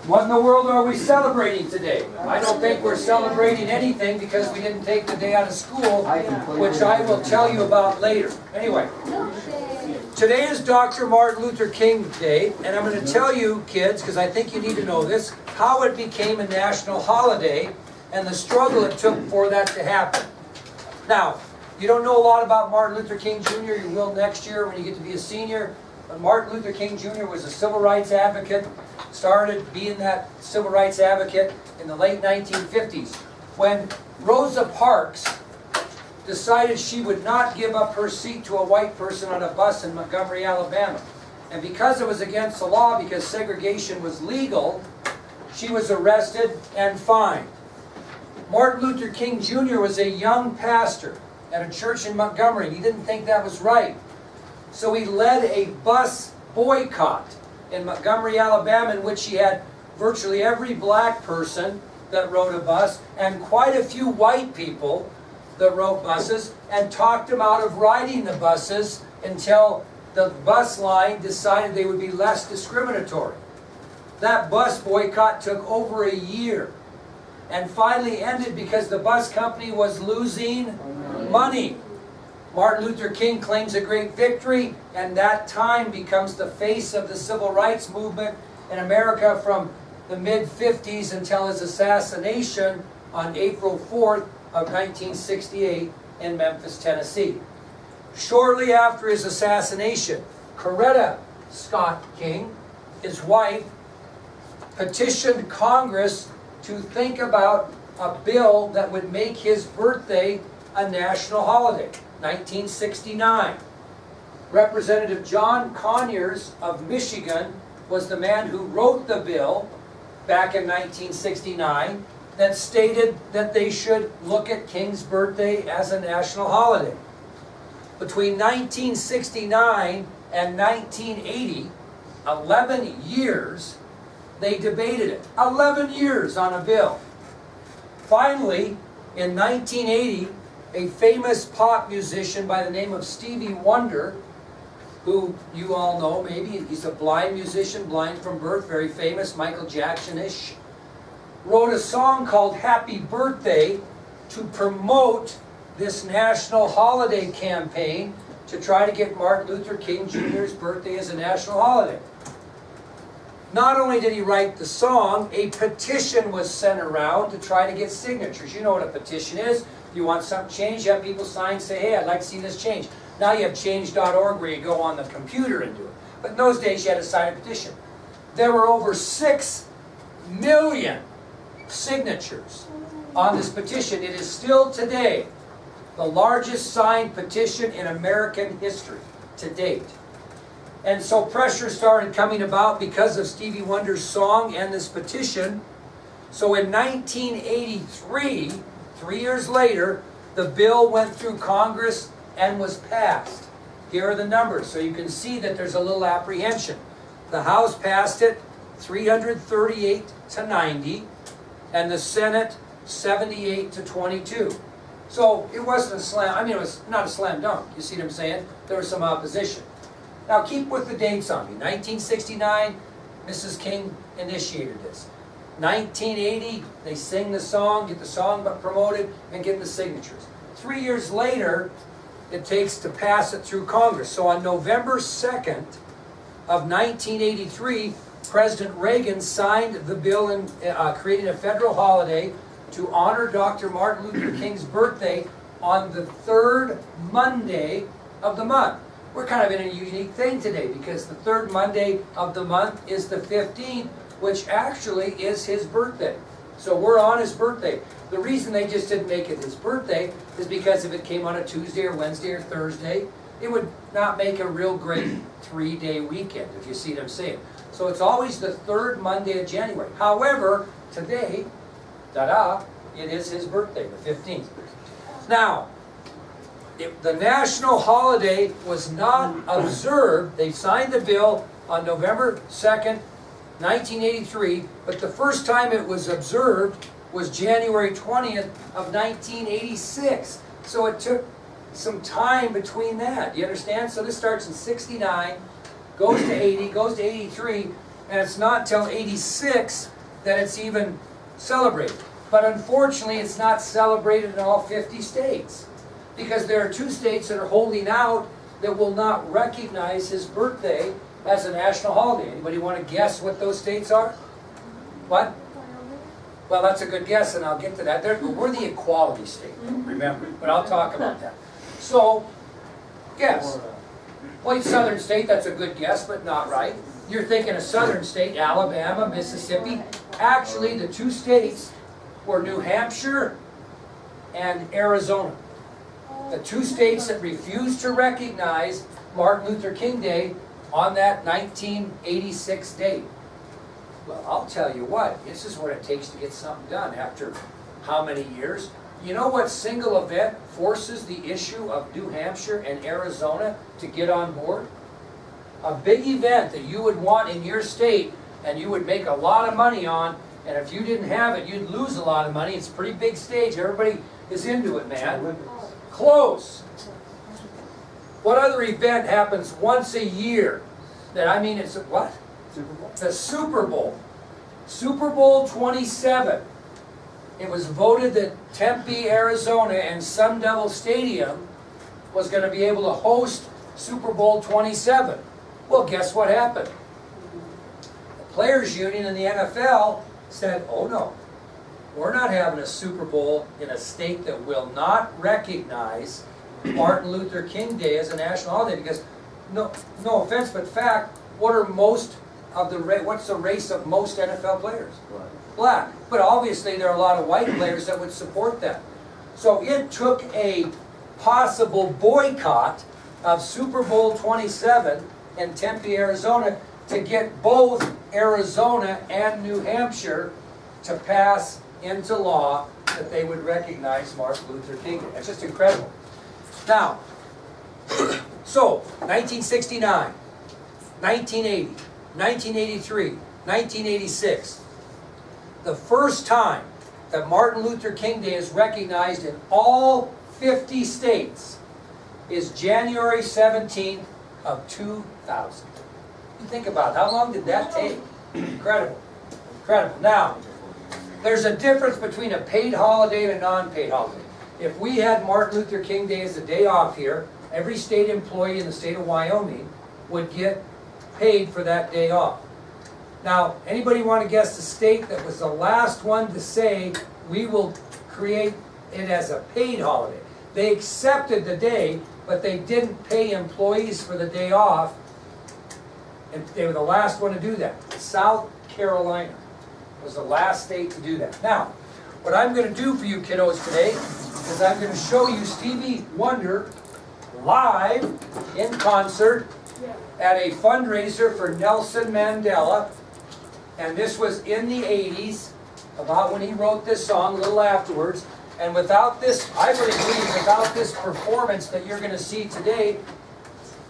What in the world are we celebrating today? I don't think we're celebrating anything because we didn't take the day out of school, which I will tell you about later. Anyway, today is Dr. Martin Luther King Day, and I'm going to tell you, kids, because I think you need to know this, how it became a national holiday and the struggle it took for that to happen. Now, you don't know a lot about Martin Luther King Jr., you will next year when you get to be a senior. But Martin Luther King Jr. was a civil rights advocate, started being that civil rights advocate in the late 1950s. When Rosa Parks decided she would not give up her seat to a white person on a bus in Montgomery, Alabama. And because it was against the law, because segregation was legal, she was arrested and fined. Martin Luther King Jr. was a young pastor at a church in Montgomery. He didn't think that was right. So he led a bus boycott in Montgomery, Alabama, in which he had virtually every black person that rode a bus and quite a few white people that rode buses, and talked them out of riding the buses until the bus line decided they would be less discriminatory. That bus boycott took over a year and finally ended because the bus company was losing money. Martin Luther King claims a great victory, and that time becomes the face of the civil rights movement in America from the mid-50s until his assassination on April 4th of 1968 in Memphis, Tennessee. Shortly after his assassination, Coretta Scott King, his wife, petitioned Congress to think about a bill that would make his birthday a national holiday. 1969. Representative John Conyers of Michigan was the man who wrote the bill back in 1969 that stated that they should look at King's birthday as a national holiday. Between 1969 and 1980, 11 years, they debated it. 11 years on a bill. Finally, in 1980, a famous pop musician by the name of Stevie Wonder, who you all know maybe, he's a blind musician, blind from birth, very famous, Michael Jackson-ish, wrote a song called Happy Birthday to promote this national holiday campaign to try to get Martin Luther King Jr.'s birthday as a national holiday. Not only did he write the song, a petition was sent around to try to get signatures. You know what a petition is. You want something changed, you have people sign, say, hey, I'd like to see this change. Now you have change.org where you go on the computer and do it. But in those days you had to sign a petition. There were over 6 million signatures on this petition. It is still today the largest signed petition in American history to date. And so pressure started coming about because of Stevie Wonder's song and this petition. So in 1983, 3 years later, the bill went through Congress and was passed. Here are the numbers, so you can see that there's a little apprehension. The House passed it 338 to 90, and the Senate 78 to 22. So it wasn't a slam, it was not a slam dunk. You see what I'm saying? There was some opposition. Now keep with the dates on me. 1969, Mrs. King initiated this. 1980, they sing the song, get the song promoted, and get the signatures. 3 years later, it takes to pass it through Congress. So on November 2nd of 1983, President Reagan signed the bill in creating a federal holiday to honor Dr. Martin Luther King's birthday on the 3rd Monday of the month. We're kind of in a unique thing today because the 3rd Monday of the month is the 15th, which actually is his birthday. So we're on his birthday. The reason they just didn't make it his birthday is because if it came on a Tuesday or Wednesday or Thursday, it would not make a real great 3-day weekend, if you see what I'm saying. So it's always the 3rd Monday of January. However, today, it is his birthday, the 15th. Now, the national holiday was not observed. They signed the bill on November 2nd, 1983, but the first time it was observed was January 20th of 1986. So it took some time between that. You understand? So this starts in 69, goes to 80, goes to 83, and it's not until 86 that it's even celebrated. But unfortunately, it's not celebrated in all 50 states, because there are 2 states that are holding out that will not recognize his birthday as a national holiday. Anybody want to guess what those states are? What? Well, that's a good guess, and I'll get to that. We're the equality state, remember, but I'll talk about that. So, guess. Well, southern state, that's a good guess, but not right. You're thinking a southern state, Alabama, Mississippi. Actually, the 2 states were New Hampshire and Arizona. The 2 states that refused to recognize Martin Luther King Day on that 1986 date. Well, I'll tell you what, this is what it takes to get something done after how many years? You know what single event forces the issue of New Hampshire and Arizona to get on board? A big event that you would want in your state and you would make a lot of money on, and if you didn't have it, you'd lose a lot of money. It's a pretty big stage. Everybody is into it, man. Close. What other event happens once a year? That, I mean, it's what? Super Bowl? The Super Bowl. Super Bowl 27. It was voted that Tempe, Arizona and Sun Devil Stadium was going to be able to host Super Bowl 27. Well, guess what happened? The Players Union in the NFL said, oh no, we're not having a Super Bowl in a state that will not recognize Martin Luther King Day as a national holiday, because no offense, but fact, what's the race of most NFL players? Black. But obviously there are a lot of white players that would support them. So it took a possible boycott of Super Bowl 27 in Tempe, Arizona to get both Arizona and New Hampshire to pass into law that they would recognize Martin Luther King Day. That's just incredible. Now, so 1969, 1980, 1983, 1986. The first time that Martin Luther King Day is recognized in all 50 states is January 17th of 2000. You think about it, how long did that take? Incredible. Incredible. Now, there's a difference between a paid holiday and a non-paid holiday. If we had Martin Luther King Day as a day off here, every state employee in the state of Wyoming would get paid for that day off. Now, anybody want to guess the state that was the last one to say, we will create it as a paid holiday? They accepted the day, but they didn't pay employees for the day off, and they were the last one to do that. South Carolina was the last state to do that. Now, what I'm going to do for you kiddos today is I'm going to show you Stevie Wonder live in concert at a fundraiser for Nelson Mandela. And this was in the 80s, about when he wrote this song, a little afterwards. And without this, I really believe, without this performance that you're going to see today,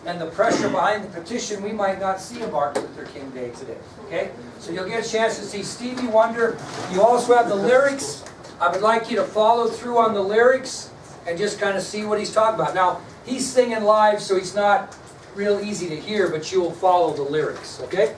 and the pressure behind the petition, we might not see a Martin Luther King Day today. Okay? So you'll get a chance to see Stevie Wonder. You also have the lyrics. I would like you to follow through on the lyrics and just kind of see what he's talking about. Now, he's singing live, so he's not real easy to hear, but you will follow the lyrics. Okay?